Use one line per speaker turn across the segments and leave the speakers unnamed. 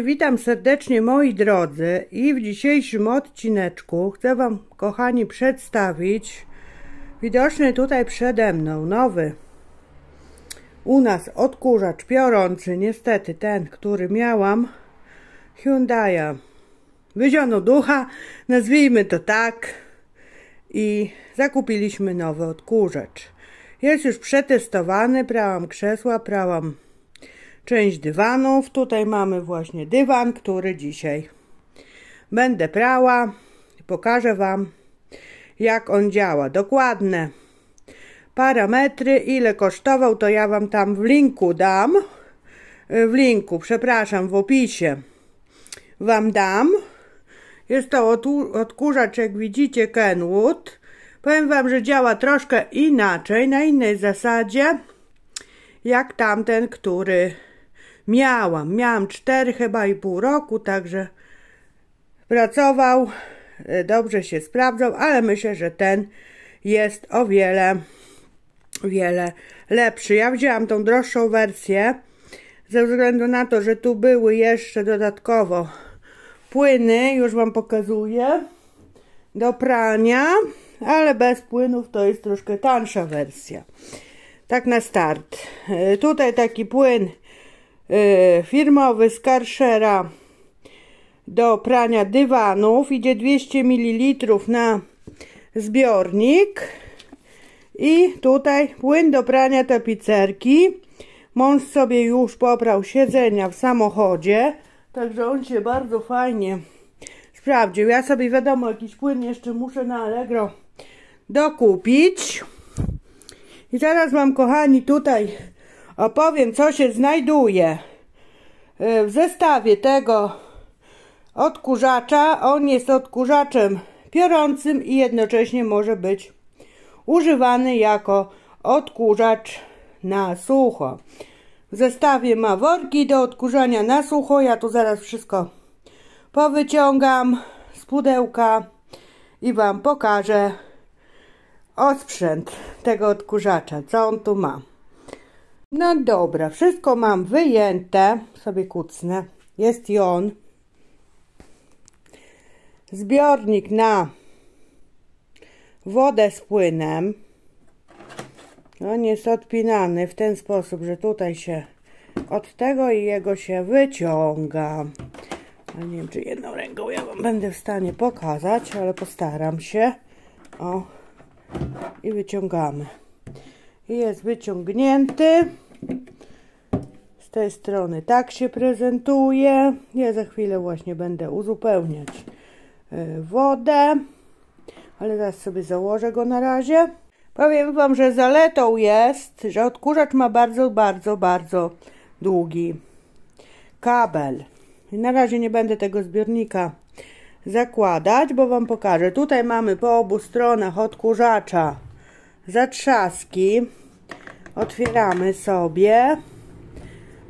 Witam serdecznie moi drodzy i w dzisiejszym odcineczku chcę wam, kochani, przedstawić widoczny tutaj przede mną nowy u nas odkurzacz piorący, niestety ten, który miałam, Hyundai'a wyziono ducha, nazwijmy to tak, i zakupiliśmy nowy odkurzacz. Jest już przetestowany, prałam krzesła, prałam część dywanów. Tutaj mamy właśnie dywan, który dzisiaj będę prała. Pokażę wam, jak on działa. Dokładne parametry, ile kosztował, to ja wam tam w linku dam. W opisie wam dam. Jest to odkurzacz, jak widzicie, Kenwood. Powiem wam, że działa troszkę inaczej, na innej zasadzie, jak tamten, który miałam 4 chyba i pół roku, także pracował, dobrze się sprawdzał, ale myślę, że ten jest o wiele lepszy. Ja wzięłam tą droższą wersję ze względu na to, że tu były jeszcze dodatkowo płyny, już wam pokazuję, do prania, ale bez płynów to jest troszkę tańsza wersja. Tak na start. Tutaj taki płyn firmowy z Karchera do prania dywanów. Idzie 200 ml na zbiornik. I tutaj płyn do prania tapicerki. Mąż sobie już poprał siedzenia w samochodzie, także on się bardzo fajnie sprawdził. Ja sobie, wiadomo, jakiś płyn jeszcze muszę na Allegro dokupić. I zaraz wam, kochani, tutaj opowiem, co się znajduje w zestawie tego odkurzacza. On jest odkurzaczem piorącym i jednocześnie może być używany jako odkurzacz na sucho. W zestawie ma worki do odkurzania na sucho. Ja tu zaraz wszystko powyciągam z pudełka i wam pokażę osprzęt tego odkurzacza, co on tu ma. No dobra, wszystko mam wyjęte, sobie kucnę. Jest i on. Zbiornik na wodę z płynem. On jest odpinany w ten sposób, że tutaj się od tego i jego się wyciąga. Ja nie wiem, czy jedną ręką ja wam będę w stanie pokazać, ale postaram się. O, i wyciągamy. I jest wyciągnięty. Z tej strony tak się prezentuje. Ja za chwilę właśnie będę uzupełniać wodę, ale zaraz sobie założę go na razie. Powiem wam, że zaletą jest, że odkurzacz ma bardzo długi kabel. I na razie nie będę tego zbiornika zakładać, bo wam pokażę. Tutaj mamy po obu stronach odkurzacza zatrzaski. Otwieramy sobie,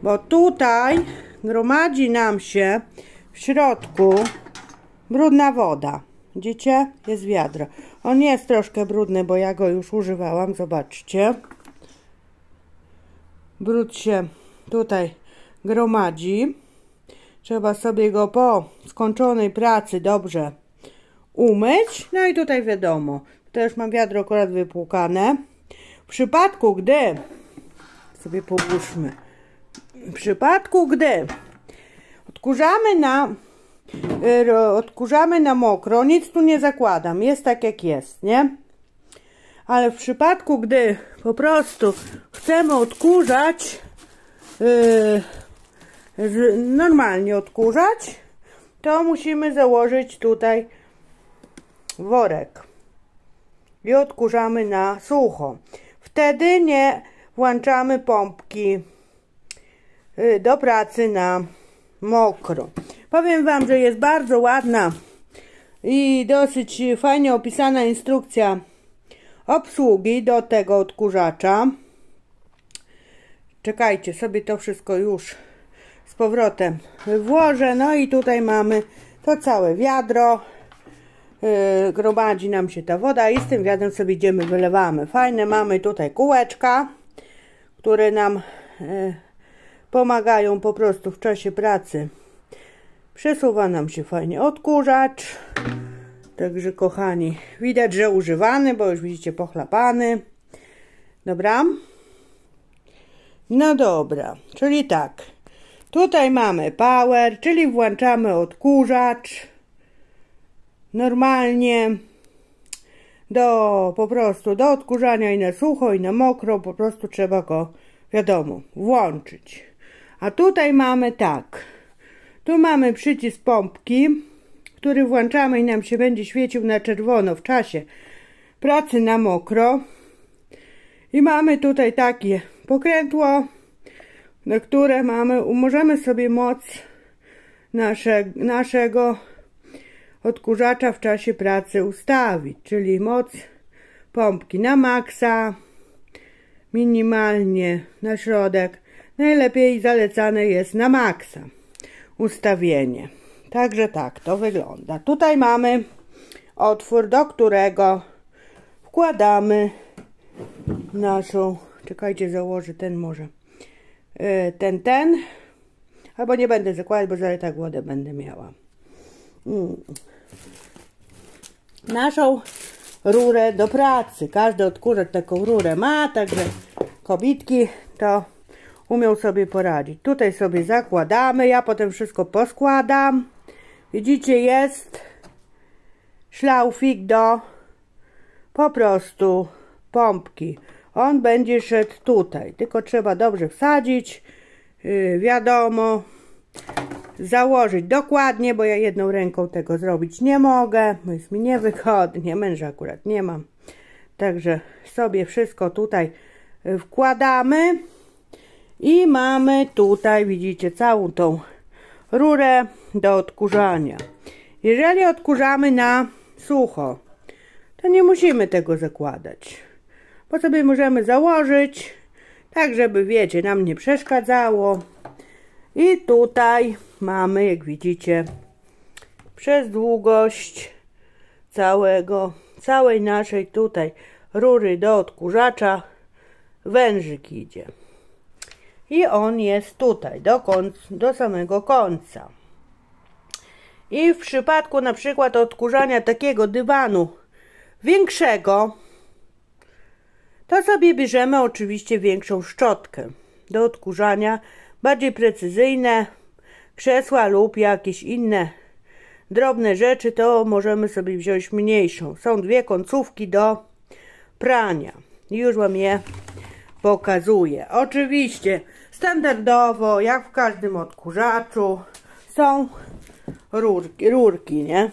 bo tutaj gromadzi nam się w środku brudna woda. Widzicie? Jest wiadro. On jest troszkę brudny, bo ja go już używałam. Zobaczcie. Brud się tutaj gromadzi. Trzeba sobie go po skończonej pracy dobrze umyć. No i tutaj wiadomo, tutaj już mam wiadro akurat wypłukane. W przypadku, gdy sobie połóżmy, w przypadku, gdy odkurzamy na mokro, nic tu nie zakładam, jest tak jak jest, nie? Ale w przypadku, gdy po prostu chcemy odkurzać, normalnie odkurzać, to musimy założyć tutaj worek i odkurzamy na sucho. Wtedy nie włączamy pompki do pracy na mokro. Powiem wam, że jest bardzo ładna i dosyć fajnie opisana instrukcja obsługi do tego odkurzacza. Czekajcie, sobie to wszystko już z powrotem włożę. No i tutaj mamy to całe wiadro. Gromadzi nam się ta woda i z tym wiadrem sobie idziemy, wylewamy. Fajne mamy tutaj kółeczka, które nam pomagają po prostu w czasie pracy. Przesuwa nam się fajnie odkurzacz. Także kochani, widać, że używany, bo już widzicie pochlapany. Dobra. No dobra, czyli tak. Tutaj mamy power, czyli włączamy odkurzacz. Normalnie. Po prostu do odkurzania i na sucho i na mokro. Po prostu trzeba go, wiadomo, włączyć. A tutaj mamy tak. Tu mamy przycisk pompki, który włączamy i nam się będzie świecił na czerwono w czasie pracy na mokro. I mamy tutaj takie pokrętło, na które możemy sobie moc naszego odkurzacza w czasie pracy ustawić, czyli moc pompki na maksa, minimalnie na środek. Najlepiej zalecane jest na maksa ustawienie. Także tak to wygląda. Tutaj mamy otwór, do którego wkładamy naszą, czekajcie, założę ten może, ten, albo nie będę zakładać, bo zaraz tak wodę będę miała. Naszą rurę do pracy. Każdy odkurzacz taką rurę ma, także kobitki to umiał sobie poradzić. Tutaj sobie zakładamy, ja potem wszystko poskładam. Widzicie, jest szlaufik do po prostu pompki. On będzie szedł tutaj, tylko trzeba dobrze wsadzić, wiadomo, założyć dokładnie, bo ja jedną ręką tego zrobić nie mogę, bo jest mi niewygodnie, męża akurat nie mam. Także sobie wszystko tutaj wkładamy i mamy tutaj, widzicie, całą tą rurę do odkurzania. Jeżeli odkurzamy na sucho, to nie musimy tego zakładać, bo sobie możemy założyć, tak żeby, wiecie, nam nie przeszkadzało. I tutaj mamy, jak widzicie, przez długość całej naszej tutaj rury do odkurzacza wężyk idzie. I on jest tutaj, do samego końca. I w przypadku na przykład odkurzania takiego dywanu większego, to sobie bierzemy oczywiście większą szczotkę do odkurzania, bardziej precyzyjne krzesła lub jakieś inne drobne rzeczy, to możemy sobie wziąć mniejszą. Są dwie końcówki do prania. Już wam je pokazuję. Oczywiście standardowo, jak w każdym odkurzaczu, są rurki, nie?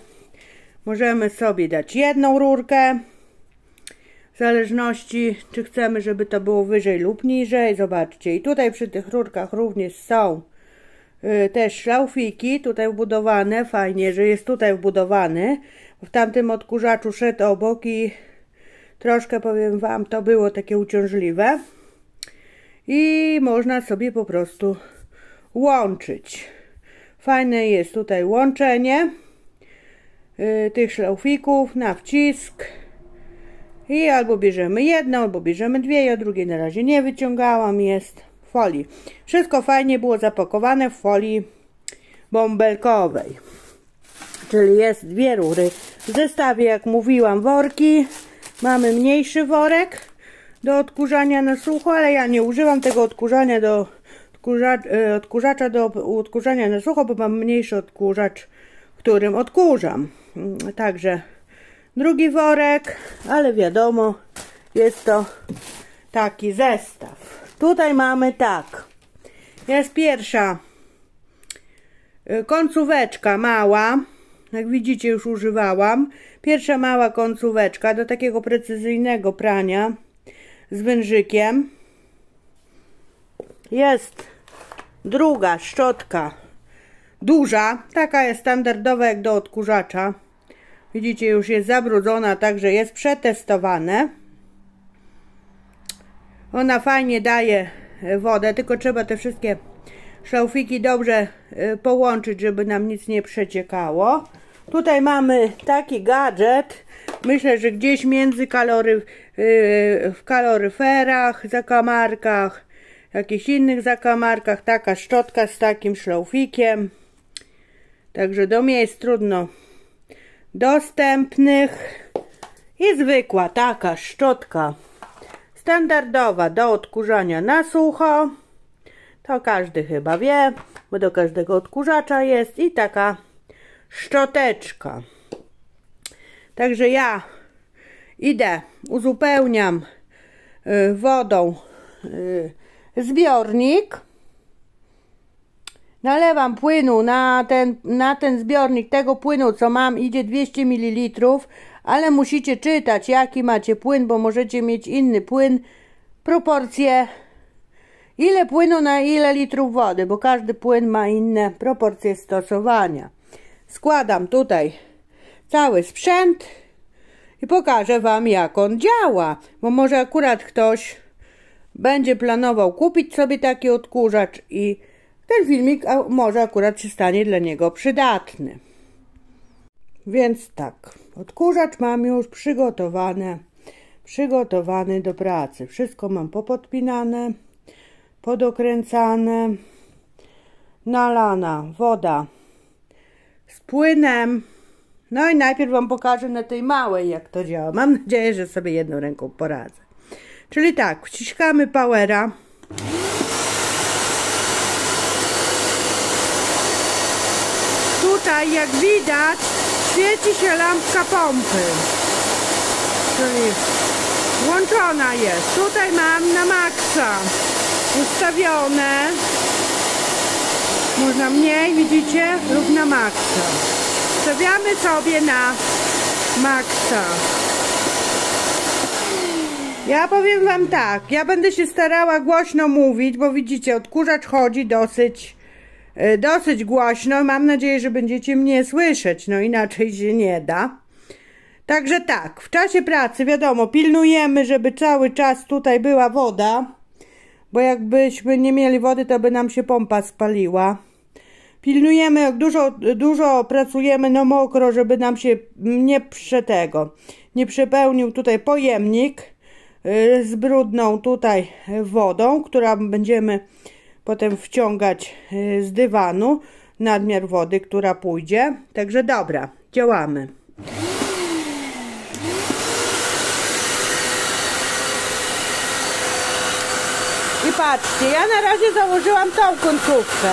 Możemy sobie dać jedną rurkę, w zależności, czy chcemy, żeby to było wyżej lub niżej. Zobaczcie, i tutaj przy tych rurkach również są też szlaufiki tutaj wbudowane. Fajnie, że jest tutaj wbudowany. W tamtym odkurzaczu szedł obok i troszkę, powiem wam, to było takie uciążliwe. I można sobie po prostu łączyć. Fajne jest tutaj łączenie tych szlaufików na wcisk. I albo bierzemy jedną, albo bierzemy dwie. Ja drugiej na razie nie wyciągałam. Jest w folii. Wszystko fajnie było zapakowane w folii bąbelkowej. Czyli jest dwie rury. W zestawie, jak mówiłam, worki. Mamy mniejszy worek do odkurzania na sucho, ale ja nie używam tego odkurzania odkurzacza do odkurzania na sucho, bo mam mniejszy odkurzacz, którym odkurzam. Także drugi worek, ale wiadomo, jest to taki zestaw. Tutaj mamy tak. Jest pierwsza końcóweczka mała. Jak widzicie, już używałam. Pierwsza mała końcóweczka do takiego precyzyjnego prania z wężykiem. Jest druga szczotka duża. Taka jest standardowa jak do odkurzacza. Widzicie, już jest zabrudzona, także jest przetestowane. Ona fajnie daje wodę, tylko trzeba te wszystkie szlaufiki dobrze połączyć, żeby nam nic nie przeciekało. Tutaj mamy taki gadżet. Myślę, że gdzieś między w kaloryferach, zakamarkach jakichś innych zakamarkach. Taka szczotka z takim szlaufikiem. Także do miejsc trudno dostępnych. I zwykła taka szczotka standardowa do odkurzania na sucho. To każdy chyba wie, bo do każdego odkurzacza jest. I taka szczoteczka. Także ja idę, uzupełniam wodą zbiornik. Nalewam płynu na ten zbiornik. Tego płynu, co mam, idzie 200 ml. Ale musicie czytać, jaki macie płyn, bo możecie mieć inny płyn. Proporcje, ile płynu na ile litrów wody, bo każdy płyn ma inne proporcje stosowania. Składam tutaj cały sprzęt i pokażę wam, jak on działa, bo może akurat ktoś będzie planował kupić sobie taki odkurzacz i ten filmik może akurat się stanie dla niego przydatny. Więc tak, odkurzacz mam już przygotowany do pracy. Wszystko mam popodpinane, podokręcane, nalana woda z płynem. No i najpierw wam pokażę na tej małej, jak to działa. Mam nadzieję, że sobie jedną ręką poradzę. Czyli tak, wciskamy powera. Tutaj, jak widać, świeci się lampka pompy. Czyli włączona jest. Tutaj mam na maksa ustawione. Można mniej, widzicie, lub na maksa. Stawiamy sobie na maksa. Ja powiem wam tak, ja będę się starała głośno mówić, bo widzicie, odkurzacz chodzi dosyć głośno. Mam nadzieję, że będziecie mnie słyszeć, no inaczej się nie da. Także tak, w czasie pracy wiadomo, pilnujemy, żeby cały czas tutaj była woda, bo jakbyśmy nie mieli wody, to by nam się pompa spaliła. Pilnujemy, jak dużo pracujemy na mokro, żeby nam się nie przepełnił tutaj pojemnik z brudną tutaj wodą, która będziemy potem wciągać z dywanu, nadmiar wody, która pójdzie. Także dobra, działamy. I patrzcie, ja na razie założyłam tą końcówkę.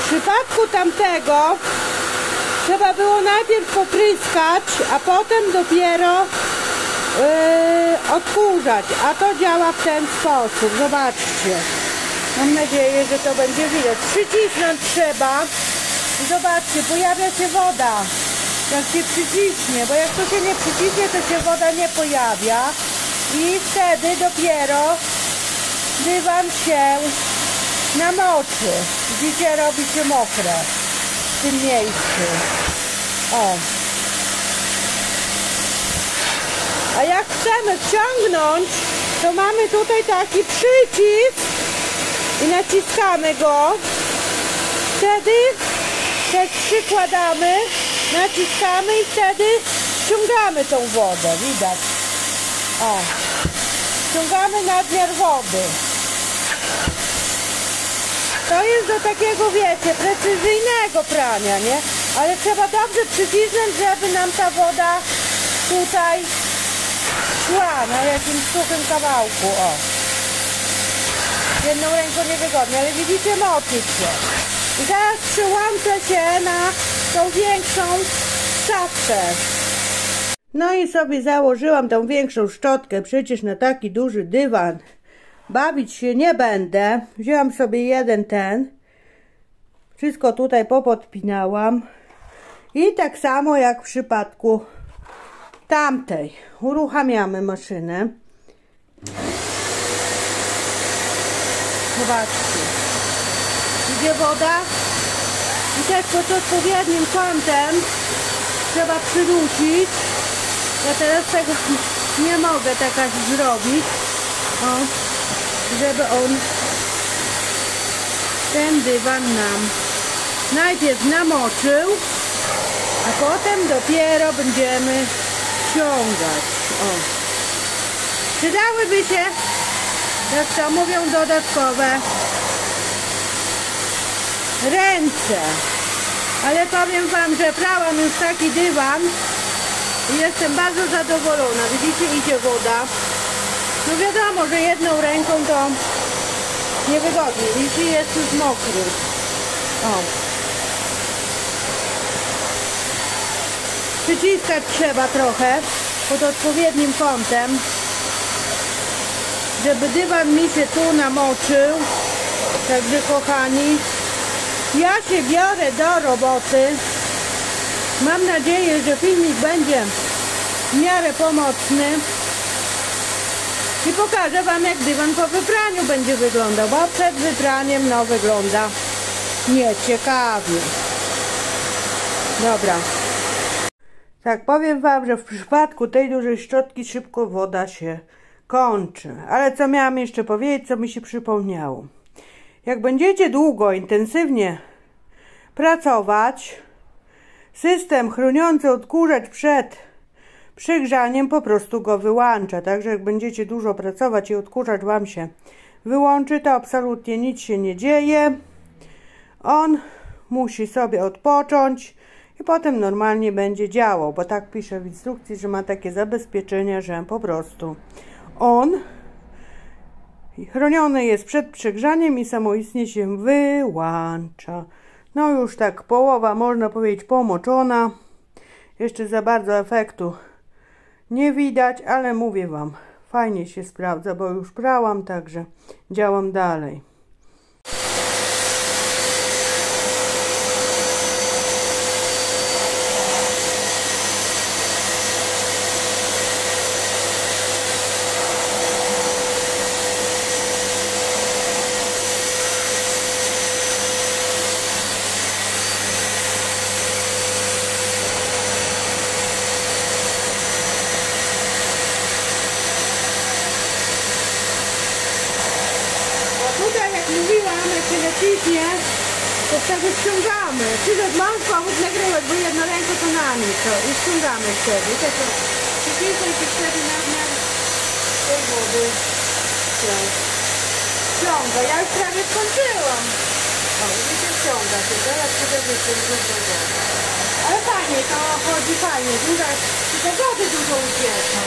W przypadku tamtego trzeba było najpierw popryskać, a potem dopiero odkurzać. A to działa w ten sposób. Zobaczcie. Mam nadzieję, że to będzie widać. Przycisnąć trzeba. I zobaczcie, pojawia się woda. Jak się przyciśnie, bo jak to się nie przyciśnie, to się woda nie pojawia. I wtedy dopiero dywan się namoczy. Widzicie, robi się mokre w tym miejscu. O. A jak chcemy wciągnąć, to mamy tutaj taki przycisk i naciskamy go. Wtedy też przykładamy, naciskamy i wtedy wciągamy tą wodę. Widać. O. Wciągamy nadmiar wody. To jest do takiego, wiecie, precyzyjnego prania, nie? Ale trzeba dobrze przycisnąć, żeby nam ta woda tutaj szła na jakimś suchym kawałku. O. Jedną ręką niewygodnie, ale widzicie, moczy się. I teraz przyłączę się na tą większą szczotkę. No i sobie założyłam tą większą szczotkę, przecież na taki duży dywan bawić się nie będę. Wzięłam sobie jeden ten. Wszystko tutaj popodpinałam. I tak samo jak w przypadku tamtej. Uruchamiamy maszynę. Zobaczcie. Idzie woda. I też pod odpowiednim kątem trzeba przywrócić. Ja teraz tego nie mogę tak zrobić. O, żeby on, ten dywan nam najpierw namoczył, a potem dopiero będziemy wciągać. O. Przydałyby się jak to mówią, dodatkowe ręce. Ale powiem wam, że prałam już taki dywan i jestem bardzo zadowolona. Widzicie, idzie woda. No wiadomo, że jedną ręką to niewygodnie. Widzicie, jest już mokry. O. Przyciskać trzeba trochę pod odpowiednim kątem, żeby dywan mi się tu namoczył. Także kochani, ja się biorę do roboty. Mam nadzieję, że filmik będzie w miarę pomocny i pokażę wam, jak dywan po wypraniu będzie wyglądał, bo przed wypraniem no wygląda nieciekawie. Dobra. Tak, powiem wam, że w przypadku tej dużej szczotki szybko woda się kończy. Ale co miałam jeszcze powiedzieć, co mi się przypomniało. Jak będziecie długo, intensywnie pracować, system chroniący odkurzacz przed przygrzaniem po prostu go wyłącza. Także jak będziecie dużo pracować i odkurzacz wam się wyłączy, to absolutnie nic się nie dzieje. On musi sobie odpocząć i potem normalnie będzie działał, bo tak pisze w instrukcji, że ma takie zabezpieczenia, że po prostu on chroniony jest przed przegrzaniem i samoistnie się wyłącza. No już tak połowa, można powiedzieć, pomoczona. Jeszcze za bardzo efektu nie widać, ale mówię wam, fajnie się sprawdza, bo już prałam, także działam dalej. Mówiłam, jak się naciśnie, to wtedy ściągamy. Przyszedł mam pomóc nagrywać, bo jedną ręką to na mnie to i ściągamy wtedy. I tak przycisnąć się wtedy na tej wody. Ściąga. Ja już prawie skończyłam. O, widzicie, ściąga się. Zaraz się wyjdzie. Ale fajnie, to chodzi fajnie. Tylko wody dużo ucieka.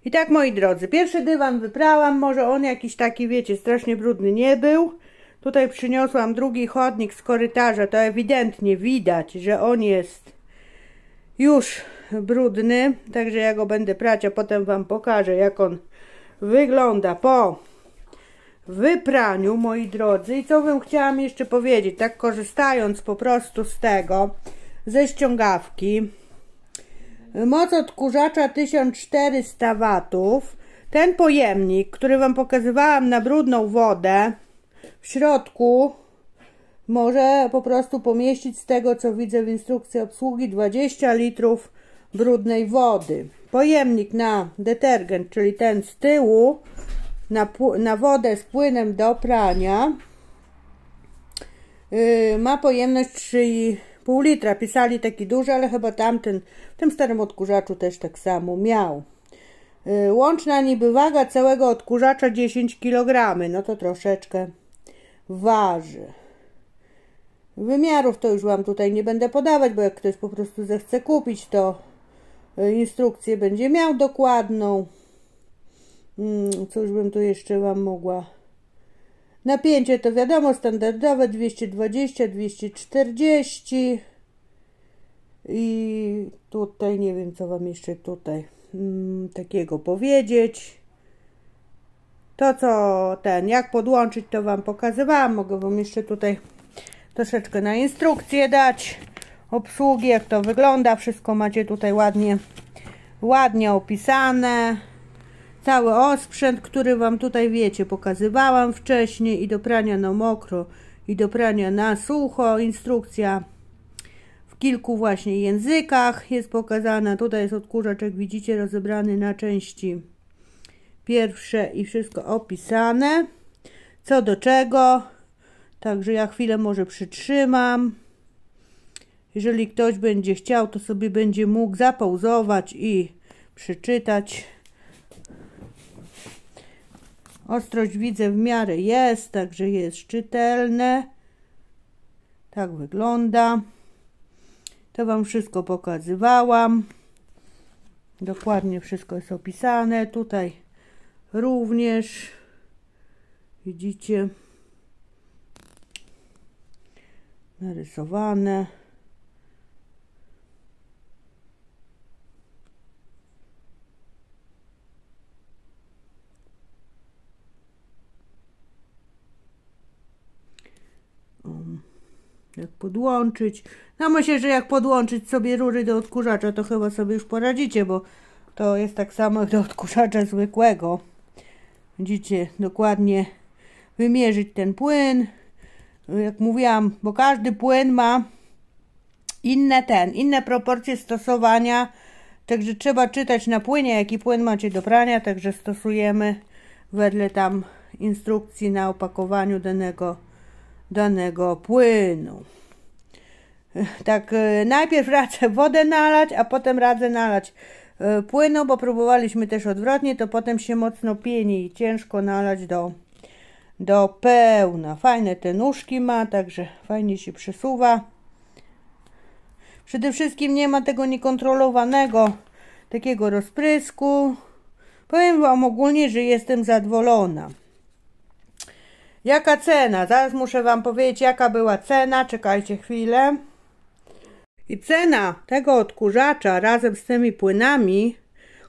I tak, moi drodzy, pierwszy dywan wyprałam, może on jakiś taki, wiecie, strasznie brudny nie był. Tutaj przyniosłam drugi chodnik z korytarza, to ewidentnie widać, że on jest już brudny. Także ja go będę prać, a potem wam pokażę, jak on wygląda po wypraniu, moi drodzy. I co bym chciałam jeszcze powiedzieć, tak korzystając po prostu z tego, ze ściągawki. Moc odkurzacza 1400 W. Ten pojemnik, który wam pokazywałam na brudną wodę, w środku może po prostu pomieścić, z tego co widzę w instrukcji obsługi, 20 litrów brudnej wody. Pojemnik na detergent, czyli ten z tyłu, na wodę z płynem do prania, ma pojemność 3,5 litra. Pisali taki duży, ale chyba tamten w tym starym odkurzaczu też tak samo miał. Łączna niby waga całego odkurzacza 10 kg. No to troszeczkę waży. Wymiarów to już wam tutaj nie będę podawać, bo jak ktoś po prostu zechce kupić, to instrukcję będzie miał dokładną. Cóż bym tu jeszcze wam mogła... Napięcie to wiadomo, standardowe 220, 240 i tutaj nie wiem, co wam jeszcze tutaj takiego powiedzieć. To co jak podłączyć, to wam pokazywałam. Mogę wam jeszcze tutaj troszeczkę na instrukcję dać obsługi, jak to wygląda. Wszystko macie tutaj ładnie opisane. Cały osprzęt, który wam tutaj, wiecie, pokazywałam wcześniej, i do prania na mokro, i do prania na sucho. Instrukcja w kilku właśnie językach jest pokazana. Tutaj jest odkurzacz, jak widzicie, rozebrany na części pierwsze i wszystko opisane. Co do czego. Także ja chwilę może przytrzymam. Jeżeli ktoś będzie chciał, to sobie będzie mógł zapauzować i przeczytać. Ostrość widzę w miarę jest, także jest czytelne. Tak wygląda. To wam wszystko pokazywałam. Dokładnie wszystko jest opisane. Tutaj również widzicie narysowane. Jak podłączyć? No myślę, że jak podłączyć sobie rury do odkurzacza, to chyba sobie już poradzicie, bo to jest tak samo jak do odkurzacza zwykłego. Widzicie, dokładnie wymierzyć ten płyn. Jak mówiłam, bo każdy płyn ma inne proporcje stosowania. Także trzeba czytać na płynie, jaki płyn macie do prania. Także stosujemy wedle tam instrukcji na opakowaniu danego płynu. Tak, najpierw radzę wodę nalać, a potem radzę nalać płynu, bo próbowaliśmy też odwrotnie, to potem się mocno pieni i ciężko nalać do pełna. Fajne te nóżki ma, także fajnie się przesuwa. Przede wszystkim nie ma tego niekontrolowanego takiego rozprysku. Powiem wam ogólnie, że jestem zadowolona. Jaka cena? Zaraz muszę wam powiedzieć, jaka była cena. Czekajcie chwilę. I cena tego odkurzacza razem z tymi płynami,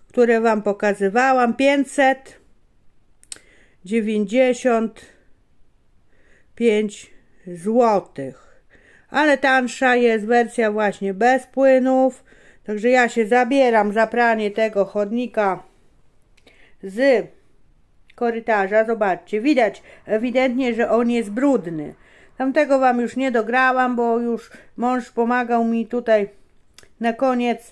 które wam pokazywałam, 595 zł. Ale tansza jest wersja właśnie bez płynów. Także ja się zabieram za pranie tego chodnika z korytarza. Zobaczcie, widać ewidentnie, że on jest brudny. Tamtego wam już nie dograłam, bo już mąż pomagał mi tutaj na koniec,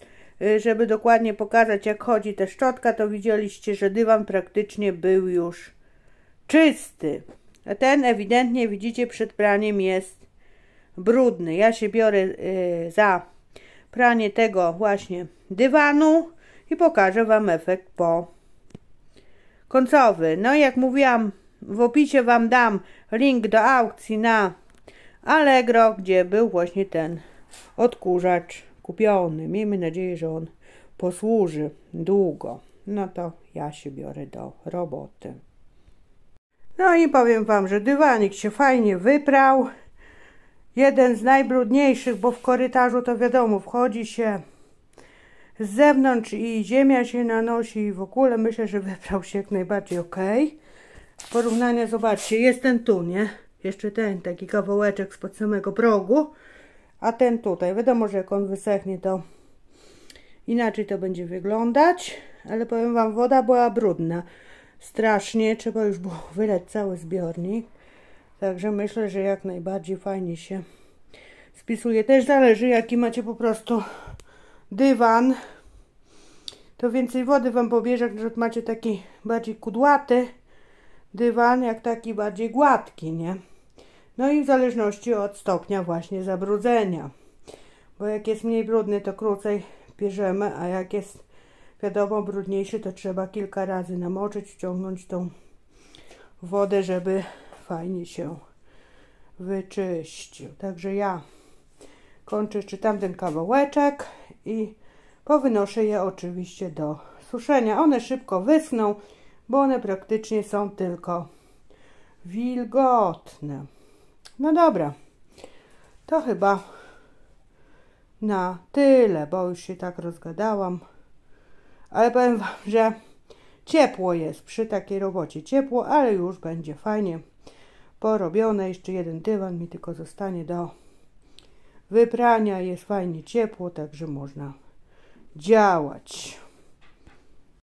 żeby dokładnie pokazać, jak chodzi ta szczotka. To widzieliście, że dywan praktycznie był już czysty. A ten ewidentnie, widzicie, przed praniem jest brudny. Ja się biorę za pranie tego właśnie dywanu i pokażę wam efekt końcowy. No i jak mówiłam, w opisie wam dam link do aukcji na Allegro, gdzie był właśnie ten odkurzacz kupiony. Miejmy nadzieję, że on posłuży długo. No to ja się biorę do roboty. No i powiem wam, że dywanik się fajnie wyprał. Jeden z najbrudniejszych, bo w korytarzu to wiadomo, wchodzi się z zewnątrz i ziemia się nanosi i w ogóle myślę, że wybrał się jak najbardziej ok. Porównania, zobaczcie, jest ten tu, nie? Jeszcze ten taki kawałeczek spod samego progu, a ten tutaj. Wiadomo, że jak on wysechnie, to inaczej to będzie wyglądać, ale powiem wam, woda była brudna. Strasznie, trzeba już było wylać cały zbiornik. Także myślę, że jak najbardziej fajnie się spisuje. Też zależy, jaki macie po prostu dywan, to więcej wody wam pobierze, że macie taki bardziej kudłaty dywan, jak taki bardziej gładki, nie? No i w zależności od stopnia właśnie zabrudzenia, bo jak jest mniej brudny, to krócej bierzemy, a jak jest, wiadomo, brudniejszy, to trzeba kilka razy namoczyć, wciągnąć tą wodę, żeby fajnie się wyczyścił. Także ja kończę jeszcze tamten kawałeczek i powynoszę je oczywiście do suszenia. One szybko wyschną, bo one praktycznie są tylko wilgotne. No dobra, to chyba na tyle, bo już się tak rozgadałam. Ale powiem wam, że ciepło jest przy takiej robocie. Ciepło, ale już będzie fajnie porobione. Jeszcze jeden dywan mi tylko zostanie do wyprania. Jest fajnie ciepło, także można działać.